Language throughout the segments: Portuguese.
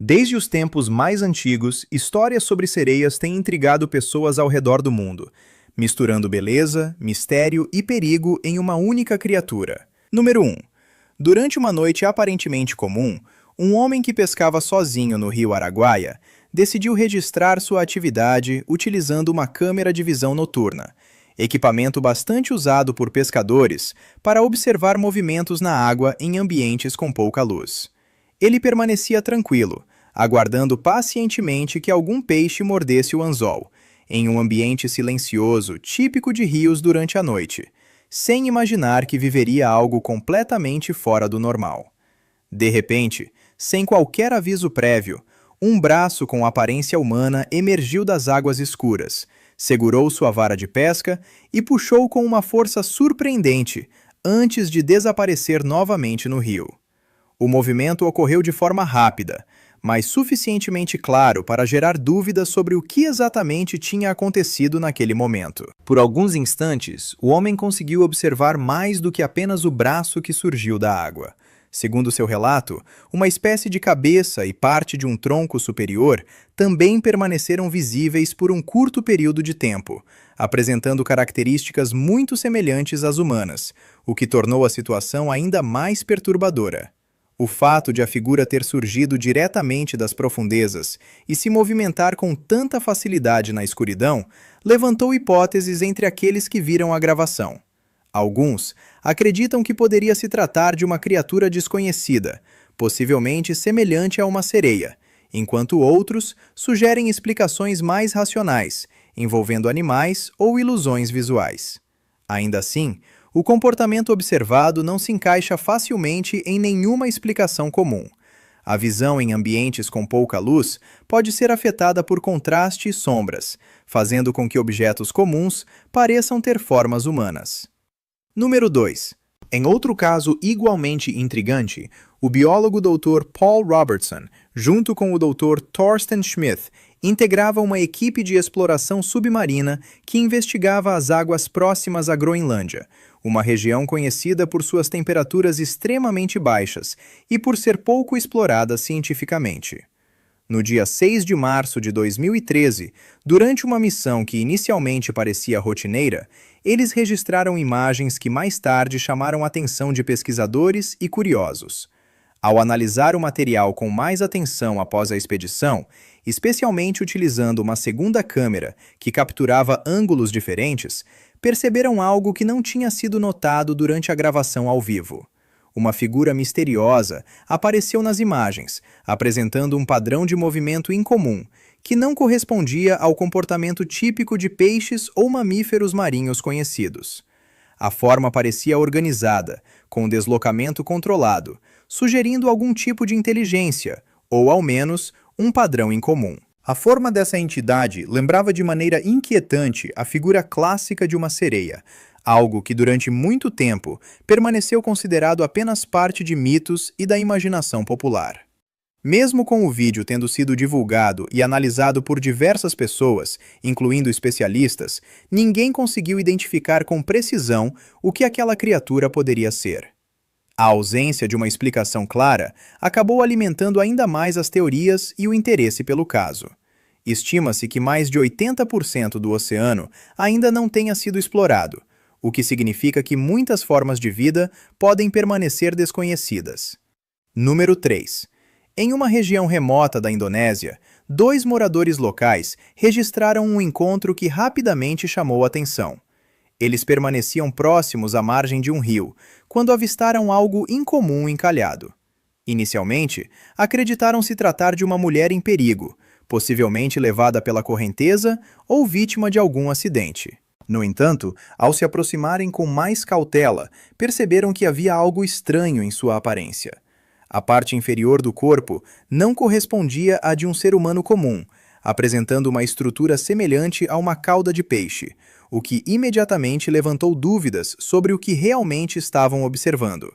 Desde os tempos mais antigos, histórias sobre sereias têm intrigado pessoas ao redor do mundo, misturando beleza, mistério e perigo em uma única criatura. Número 1. Durante uma noite aparentemente comum, um homem que pescava sozinho no rio Araguaia decidiu registrar sua atividade utilizando uma câmera de visão noturna, equipamento bastante usado por pescadores para observar movimentos na água em ambientes com pouca luz. Ele permanecia tranquilo, aguardando pacientemente que algum peixe mordesse o anzol, em um ambiente silencioso típico de rios durante a noite, sem imaginar que viveria algo completamente fora do normal. De repente, sem qualquer aviso prévio, um braço com aparência humana emergiu das águas escuras, segurou sua vara de pesca e puxou com uma força surpreendente antes de desaparecer novamente no rio. O movimento ocorreu de forma rápida, mas suficientemente claro para gerar dúvidas sobre o que exatamente tinha acontecido naquele momento. Por alguns instantes, o homem conseguiu observar mais do que apenas o braço que surgiu da água. Segundo seu relato, uma espécie de cabeça e parte de um tronco superior também permaneceram visíveis por um curto período de tempo, apresentando características muito semelhantes às humanas, o que tornou a situação ainda mais perturbadora. O fato de a figura ter surgido diretamente das profundezas e se movimentar com tanta facilidade na escuridão levantou hipóteses entre aqueles que viram a gravação. Alguns acreditam que poderia se tratar de uma criatura desconhecida, possivelmente semelhante a uma sereia, enquanto outros sugerem explicações mais racionais, envolvendo animais ou ilusões visuais. Ainda assim, o comportamento observado não se encaixa facilmente em nenhuma explicação comum. A visão em ambientes com pouca luz pode ser afetada por contraste e sombras, fazendo com que objetos comuns pareçam ter formas humanas. Número 2. Em outro caso igualmente intrigante, o biólogo Dr. Paul Robertson, junto com o Dr. Thorsten Schmidt, integrava uma equipe de exploração submarina que investigava as águas próximas à Groenlândia, uma região conhecida por suas temperaturas extremamente baixas e por ser pouco explorada cientificamente. No dia 6 de março de 2013, durante uma missão que inicialmente parecia rotineira, eles registraram imagens que mais tarde chamaram a atenção de pesquisadores e curiosos. Ao analisar o material com mais atenção após a expedição, especialmente utilizando uma segunda câmera que capturava ângulos diferentes, perceberam algo que não tinha sido notado durante a gravação ao vivo. Uma figura misteriosa apareceu nas imagens, apresentando um padrão de movimento incomum, que não correspondia ao comportamento típico de peixes ou mamíferos marinhos conhecidos. A forma parecia organizada, com deslocamento controlado, sugerindo algum tipo de inteligência, ou ao menos, um padrão incomum. A forma dessa entidade lembrava de maneira inquietante a figura clássica de uma sereia, algo que durante muito tempo permaneceu considerado apenas parte de mitos e da imaginação popular. Mesmo com o vídeo tendo sido divulgado e analisado por diversas pessoas, incluindo especialistas, ninguém conseguiu identificar com precisão o que aquela criatura poderia ser. A ausência de uma explicação clara acabou alimentando ainda mais as teorias e o interesse pelo caso. Estima-se que mais de 80% do oceano ainda não tenha sido explorado, o que significa que muitas formas de vida podem permanecer desconhecidas. Número 3. Em uma região remota da Indonésia, 2 moradores locais registraram um encontro que rapidamente chamou a atenção. Eles permaneciam próximos à margem de um rio, quando avistaram algo incomum encalhado. Inicialmente, acreditaram se tratar de uma mulher em perigo, possivelmente levada pela correnteza ou vítima de algum acidente. No entanto, ao se aproximarem com mais cautela, perceberam que havia algo estranho em sua aparência. A parte inferior do corpo não correspondia à de um ser humano comum, apresentando uma estrutura semelhante a uma cauda de peixe, o que imediatamente levantou dúvidas sobre o que realmente estavam observando.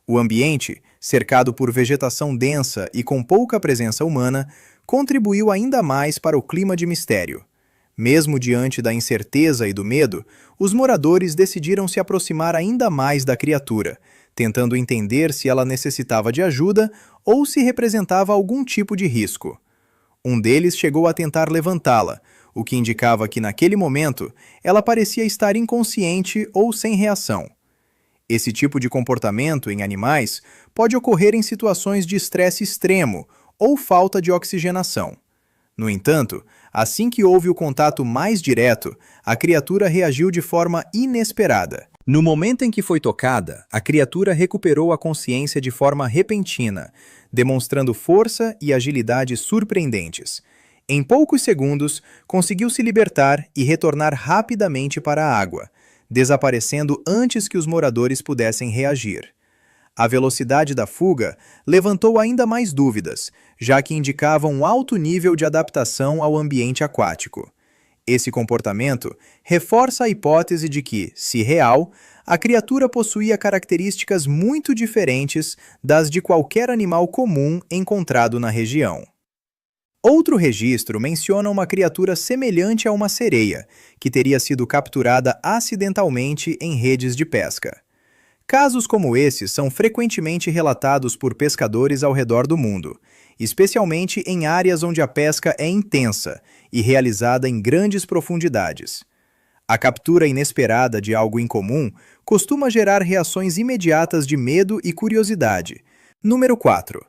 O ambiente, cercado por vegetação densa e com pouca presença humana, contribuiu ainda mais para o clima de mistério. Mesmo diante da incerteza e do medo, os moradores decidiram se aproximar ainda mais da criatura, tentando entender se ela necessitava de ajuda ou se representava algum tipo de risco. Um deles chegou a tentar levantá-la, o que indicava que, naquele momento, ela parecia estar inconsciente ou sem reação. Esse tipo de comportamento em animais pode ocorrer em situações de estresse extremo ou falta de oxigenação. No entanto, assim que houve o contato mais direto, a criatura reagiu de forma inesperada. No momento em que foi tocada, a criatura recuperou a consciência de forma repentina, demonstrando força e agilidade surpreendentes. Em poucos segundos, conseguiu se libertar e retornar rapidamente para a água, desaparecendo antes que os moradores pudessem reagir. A velocidade da fuga levantou ainda mais dúvidas, já que indicava um alto nível de adaptação ao ambiente aquático. Esse comportamento reforça a hipótese de que, se real, a criatura possuía características muito diferentes das de qualquer animal comum encontrado na região. Outro registro menciona uma criatura semelhante a uma sereia, que teria sido capturada acidentalmente em redes de pesca. Casos como esses são frequentemente relatados por pescadores ao redor do mundo, especialmente em áreas onde a pesca é intensa e realizada em grandes profundidades. A captura inesperada de algo incomum costuma gerar reações imediatas de medo e curiosidade. Número 4.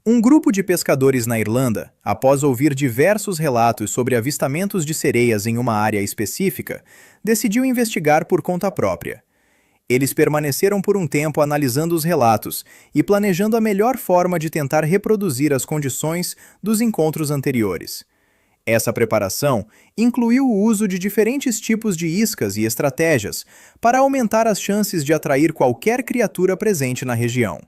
Um grupo de pescadores na Irlanda, após ouvir diversos relatos sobre avistamentos de sereias em uma área específica, decidiu investigar por conta própria. Eles permaneceram por um tempo analisando os relatos e planejando a melhor forma de tentar reproduzir as condições dos encontros anteriores. Essa preparação incluiu o uso de diferentes tipos de iscas e estratégias para aumentar as chances de atrair qualquer criatura presente na região.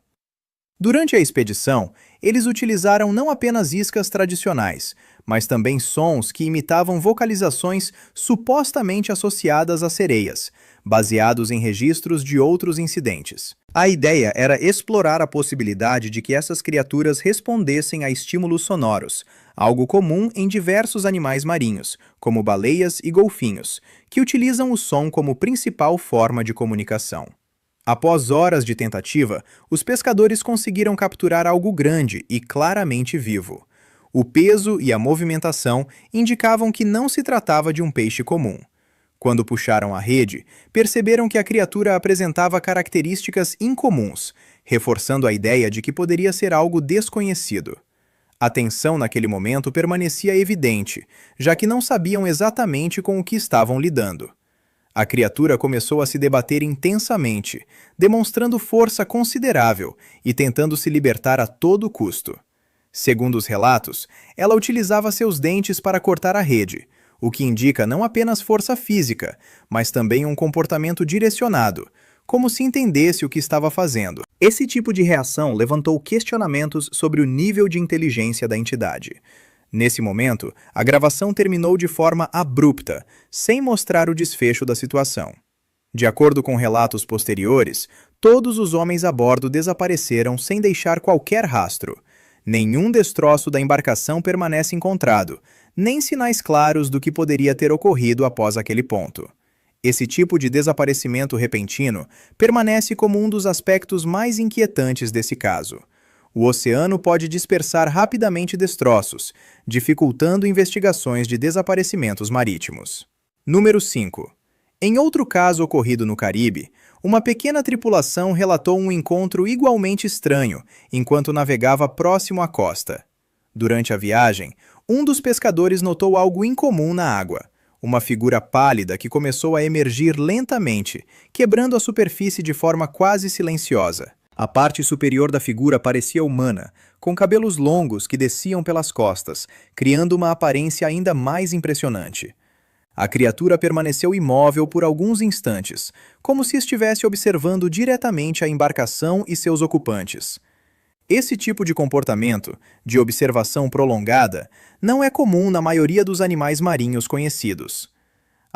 Durante a expedição, eles utilizaram não apenas iscas tradicionais, mas também sons que imitavam vocalizações supostamente associadas a sereias, baseados em registros de outros incidentes. A ideia era explorar a possibilidade de que essas criaturas respondessem a estímulos sonoros, algo comum em diversos animais marinhos, como baleias e golfinhos, que utilizam o som como principal forma de comunicação. Após horas de tentativa, os pescadores conseguiram capturar algo grande e claramente vivo. O peso e a movimentação indicavam que não se tratava de um peixe comum. Quando puxaram a rede, perceberam que a criatura apresentava características incomuns, reforçando a ideia de que poderia ser algo desconhecido. A tensão naquele momento permanecia evidente, já que não sabiam exatamente com o que estavam lidando. A criatura começou a se debater intensamente, demonstrando força considerável e tentando se libertar a todo custo. Segundo os relatos, ela utilizava seus dentes para cortar a rede, o que indica não apenas força física, mas também um comportamento direcionado, como se entendesse o que estava fazendo. Esse tipo de reação levantou questionamentos sobre o nível de inteligência da entidade. Nesse momento, a gravação terminou de forma abrupta, sem mostrar o desfecho da situação. De acordo com relatos posteriores, todos os homens a bordo desapareceram sem deixar qualquer rastro. Nenhum destroço da embarcação permanece encontrado, nem sinais claros do que poderia ter ocorrido após aquele ponto. Esse tipo de desaparecimento repentino permanece como um dos aspectos mais inquietantes desse caso. O oceano pode dispersar rapidamente destroços, dificultando investigações de desaparecimentos marítimos. Número 5. Em outro caso ocorrido no Caribe, uma pequena tripulação relatou um encontro igualmente estranho enquanto navegava próximo à costa. Durante a viagem, um dos pescadores notou algo incomum na água, uma figura pálida que começou a emergir lentamente, quebrando a superfície de forma quase silenciosa. A parte superior da figura parecia humana, com cabelos longos que desciam pelas costas, criando uma aparência ainda mais impressionante. A criatura permaneceu imóvel por alguns instantes, como se estivesse observando diretamente a embarcação e seus ocupantes. Esse tipo de comportamento, de observação prolongada, não é comum na maioria dos animais marinhos conhecidos.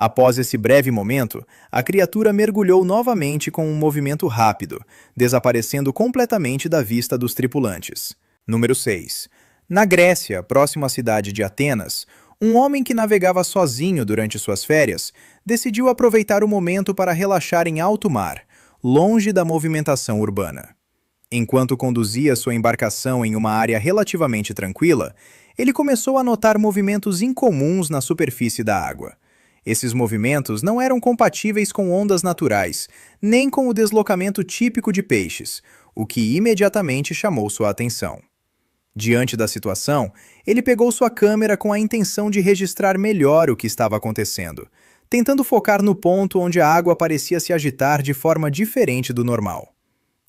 Após esse breve momento, a criatura mergulhou novamente com um movimento rápido, desaparecendo completamente da vista dos tripulantes. Número 6. Na Grécia, próximo à cidade de Atenas, um homem que navegava sozinho durante suas férias decidiu aproveitar o momento para relaxar em alto mar, longe da movimentação urbana. Enquanto conduzia sua embarcação em uma área relativamente tranquila, ele começou a notar movimentos incomuns na superfície da água. Esses movimentos não eram compatíveis com ondas naturais, nem com o deslocamento típico de peixes, o que imediatamente chamou sua atenção. Diante da situação, ele pegou sua câmera com a intenção de registrar melhor o que estava acontecendo, tentando focar no ponto onde a água parecia se agitar de forma diferente do normal.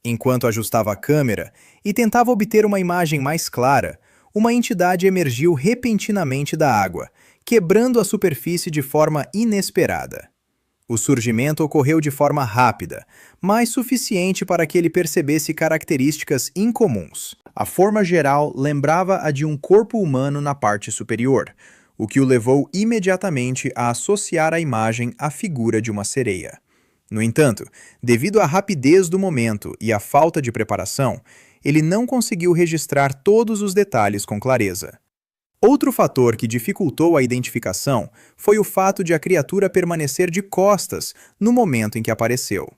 Enquanto ajustava a câmera e tentava obter uma imagem mais clara, uma entidade emergiu repentinamente da água, quebrando a superfície de forma inesperada. O surgimento ocorreu de forma rápida, mas suficiente para que ele percebesse características incomuns. A forma geral lembrava a de um corpo humano na parte superior, o que o levou imediatamente a associar a imagem à figura de uma sereia. No entanto, devido à rapidez do momento e à falta de preparação, ele não conseguiu registrar todos os detalhes com clareza. Outro fator que dificultou a identificação foi o fato de a criatura permanecer de costas no momento em que apareceu.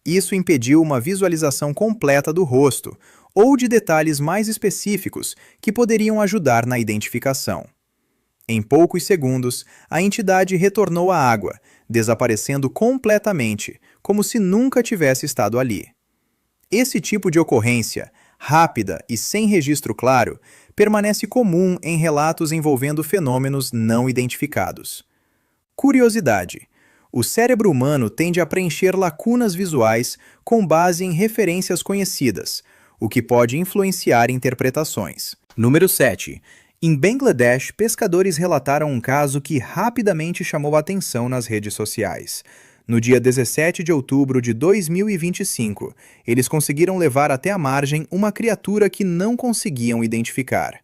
Isso impediu uma visualização completa do rosto ou de detalhes mais específicos que poderiam ajudar na identificação. Em poucos segundos, a entidade retornou à água, desaparecendo completamente, como se nunca tivesse estado ali. Esse tipo de ocorrência, rápida e sem registro claro, permanece comum em relatos envolvendo fenômenos não identificados. Curiosidade: o cérebro humano tende a preencher lacunas visuais com base em referências conhecidas, o que pode influenciar interpretações. Número 7. Em Bangladesh, pescadores relataram um caso que rapidamente chamou a atenção nas redes sociais. No dia 17 de outubro de 2025, eles conseguiram levar até a margem uma criatura que não conseguiam identificar.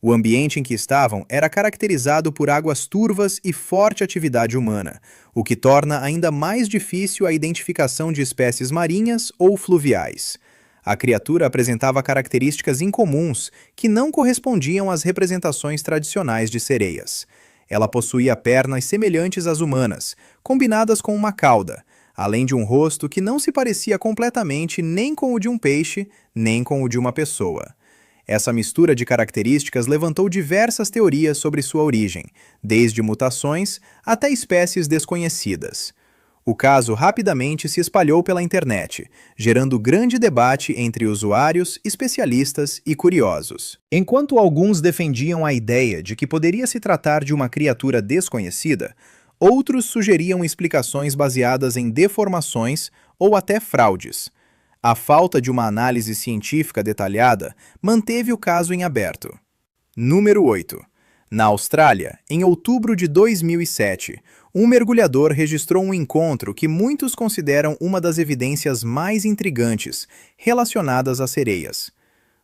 O ambiente em que estavam era caracterizado por águas turvas e forte atividade humana, o que torna ainda mais difícil a identificação de espécies marinhas ou fluviais. A criatura apresentava características incomuns que não correspondiam às representações tradicionais de sereias. Ela possuía pernas semelhantes às humanas, combinadas com uma cauda, além de um rosto que não se parecia completamente nem com o de um peixe, nem com o de uma pessoa. Essa mistura de características levantou diversas teorias sobre sua origem, desde mutações até espécies desconhecidas. O caso rapidamente se espalhou pela internet, gerando grande debate entre usuários, especialistas e curiosos. Enquanto alguns defendiam a ideia de que poderia se tratar de uma criatura desconhecida, outros sugeriam explicações baseadas em deformações ou até fraudes. A falta de uma análise científica detalhada manteve o caso em aberto. Número 8. Na Austrália, em outubro de 2007, um mergulhador registrou um encontro que muitos consideram uma das evidências mais intrigantes relacionadas às sereias.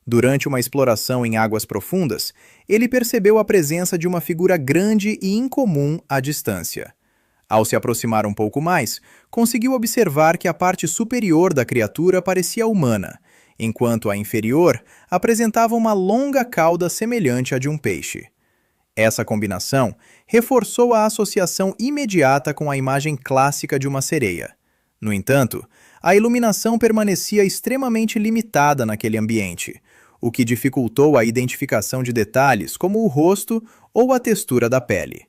Durante uma exploração em águas profundas, ele percebeu a presença de uma figura grande e incomum à distância. Ao se aproximar um pouco mais, conseguiu observar que a parte superior da criatura parecia humana, enquanto a inferior apresentava uma longa cauda semelhante à de um peixe. Essa combinação reforçou a associação imediata com a imagem clássica de uma sereia. No entanto, a iluminação permanecia extremamente limitada naquele ambiente, o que dificultou a identificação de detalhes como o rosto ou a textura da pele.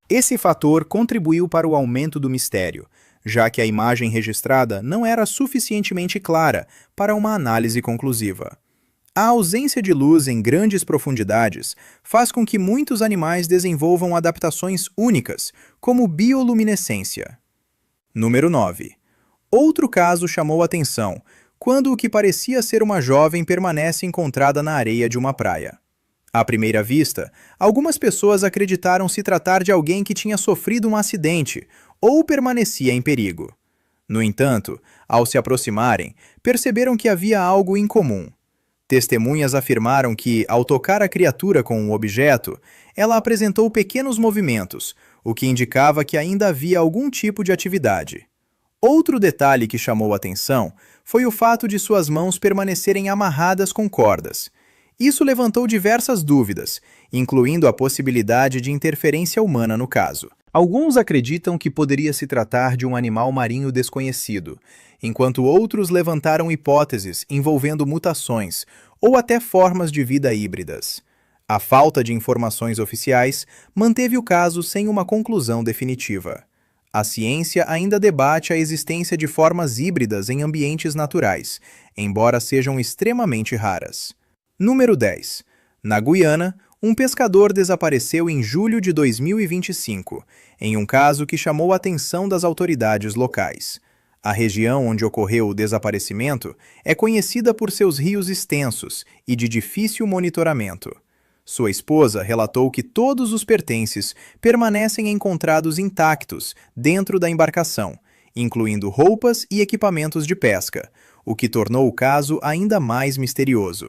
Esse fator contribuiu para o aumento do mistério, já que a imagem registrada não era suficientemente clara para uma análise conclusiva. A ausência de luz em grandes profundidades faz com que muitos animais desenvolvam adaptações únicas, como bioluminescência. Número 9. Outro caso chamou atenção, quando o que parecia ser uma jovem permanece encontrada na areia de uma praia. À primeira vista, algumas pessoas acreditaram se tratar de alguém que tinha sofrido um acidente ou permanecia em perigo. No entanto, ao se aproximarem, perceberam que havia algo incomum. Testemunhas afirmaram que, ao tocar a criatura com um objeto, ela apresentou pequenos movimentos, o que indicava que ainda havia algum tipo de atividade. Outro detalhe que chamou atenção foi o fato de suas mãos permanecerem amarradas com cordas. Isso levantou diversas dúvidas, incluindo a possibilidade de interferência humana no caso. Alguns acreditam que poderia se tratar de um animal marinho desconhecido, enquanto outros levantaram hipóteses envolvendo mutações ou até formas de vida híbridas. A falta de informações oficiais manteve o caso sem uma conclusão definitiva. A ciência ainda debate a existência de formas híbridas em ambientes naturais, embora sejam extremamente raras. Número 10. Na Guiana, um pescador desapareceu em julho de 2025, em um caso que chamou a atenção das autoridades locais. A região onde ocorreu o desaparecimento é conhecida por seus rios extensos e de difícil monitoramento. Sua esposa relatou que todos os pertences permanecem encontrados intactos dentro da embarcação, incluindo roupas e equipamentos de pesca, o que tornou o caso ainda mais misterioso.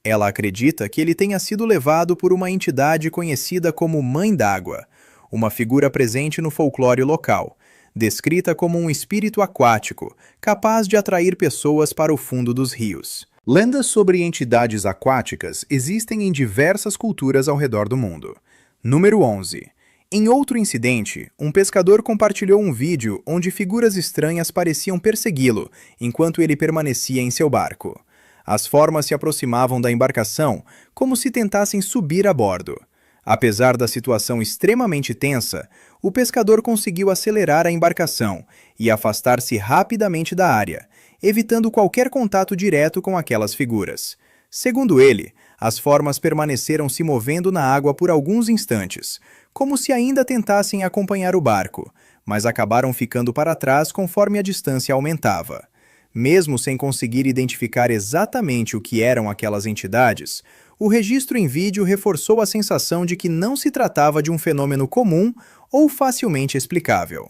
Ela acredita que ele tenha sido levado por uma entidade conhecida como Mãe d'Água, uma figura presente no folclore local, descrita como um espírito aquático, capaz de atrair pessoas para o fundo dos rios. Lendas sobre entidades aquáticas existem em diversas culturas ao redor do mundo. Número 11. Em outro incidente, um pescador compartilhou um vídeo onde figuras estranhas pareciam persegui-lo enquanto ele permanecia em seu barco. As formas se aproximavam da embarcação como se tentassem subir a bordo. Apesar da situação extremamente tensa, o pescador conseguiu acelerar a embarcação e afastar-se rapidamente da área, evitando qualquer contato direto com aquelas figuras. Segundo ele, as formas permaneceram se movendo na água por alguns instantes, como se ainda tentassem acompanhar o barco, mas acabaram ficando para trás conforme a distância aumentava. Mesmo sem conseguir identificar exatamente o que eram aquelas entidades, o registro em vídeo reforçou a sensação de que não se tratava de um fenômeno comum ou facilmente explicável.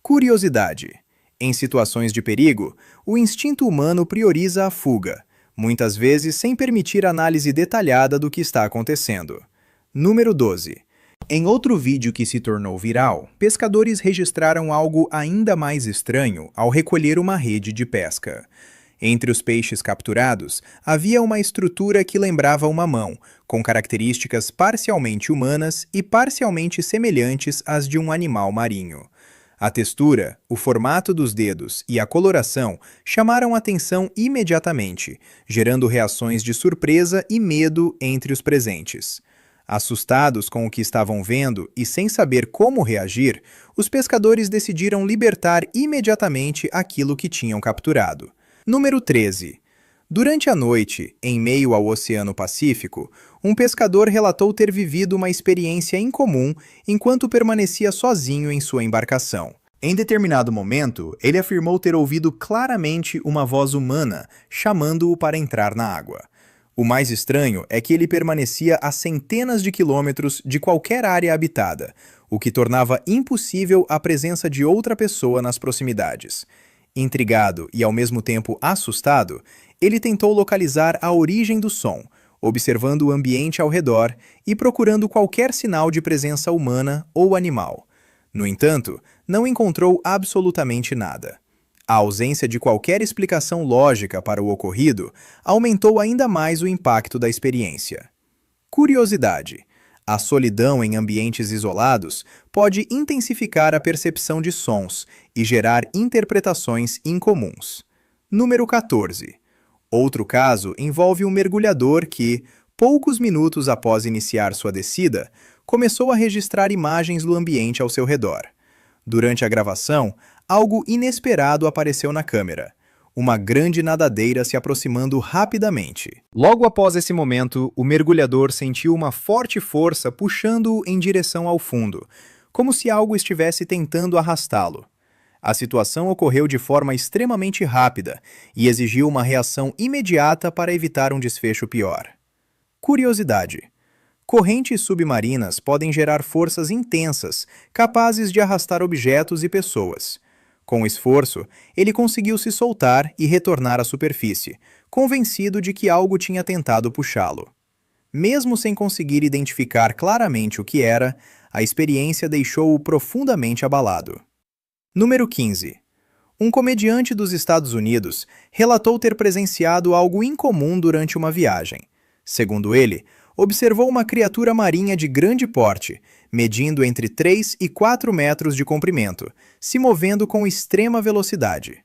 Curiosidade. Em situações de perigo, o instinto humano prioriza a fuga, muitas vezes sem permitir análise detalhada do que está acontecendo. Número 12. Em outro vídeo que se tornou viral, pescadores registraram algo ainda mais estranho ao recolher uma rede de pesca. Entre os peixes capturados, havia uma estrutura que lembrava uma mão, com características parcialmente humanas e parcialmente semelhantes às de um animal marinho. A textura, o formato dos dedos e a coloração chamaram atenção imediatamente, gerando reações de surpresa e medo entre os presentes. Assustados com o que estavam vendo e sem saber como reagir, os pescadores decidiram libertar imediatamente aquilo que tinham capturado. Número 13. Durante a noite, em meio ao Oceano Pacífico, um pescador relatou ter vivido uma experiência incomum enquanto permanecia sozinho em sua embarcação. Em determinado momento, ele afirmou ter ouvido claramente uma voz humana chamando-o para entrar na água. O mais estranho é que ele permanecia a centenas de quilômetros de qualquer área habitada, o que tornava impossível a presença de outra pessoa nas proximidades. Intrigado e ao mesmo tempo assustado, ele tentou localizar a origem do som, observando o ambiente ao redor e procurando qualquer sinal de presença humana ou animal. No entanto, não encontrou absolutamente nada. A ausência de qualquer explicação lógica para o ocorrido aumentou ainda mais o impacto da experiência. Curiosidade. A solidão em ambientes isolados pode intensificar a percepção de sons e gerar interpretações incomuns. Número 14. Outro caso envolve um mergulhador que, poucos minutos após iniciar sua descida, começou a registrar imagens do ambiente ao seu redor. Durante a gravação, algo inesperado apareceu na câmera. Uma grande nadadeira se aproximando rapidamente. Logo após esse momento, o mergulhador sentiu uma forte força puxando-o em direção ao fundo, como se algo estivesse tentando arrastá-lo. A situação ocorreu de forma extremamente rápida e exigiu uma reação imediata para evitar um desfecho pior. Curiosidade. Correntes submarinas podem gerar forças intensas, capazes de arrastar objetos e pessoas. Com esforço, ele conseguiu se soltar e retornar à superfície, convencido de que algo tinha tentado puxá-lo. Mesmo sem conseguir identificar claramente o que era, a experiência deixou-o profundamente abalado. Número 15. Um comediante dos Estados Unidos relatou ter presenciado algo incomum durante uma viagem. Segundo ele, observou uma criatura marinha de grande porte, medindo entre 3 e 4 metros de comprimento, se movendo com extrema velocidade.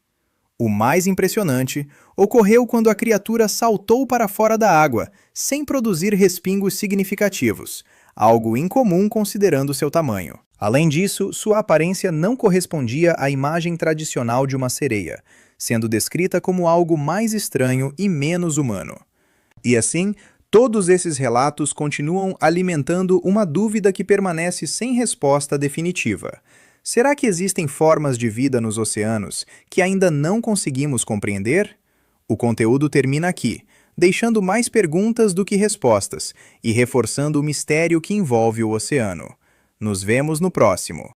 O mais impressionante ocorreu quando a criatura saltou para fora da água, sem produzir respingos significativos, algo incomum considerando seu tamanho. Além disso, sua aparência não correspondia à imagem tradicional de uma sereia, sendo descrita como algo mais estranho e menos humano. E assim, todos esses relatos continuam alimentando uma dúvida que permanece sem resposta definitiva. Será que existem formas de vida nos oceanos que ainda não conseguimos compreender? O conteúdo termina aqui, deixando mais perguntas do que respostas e reforçando o mistério que envolve o oceano. Nos vemos no próximo.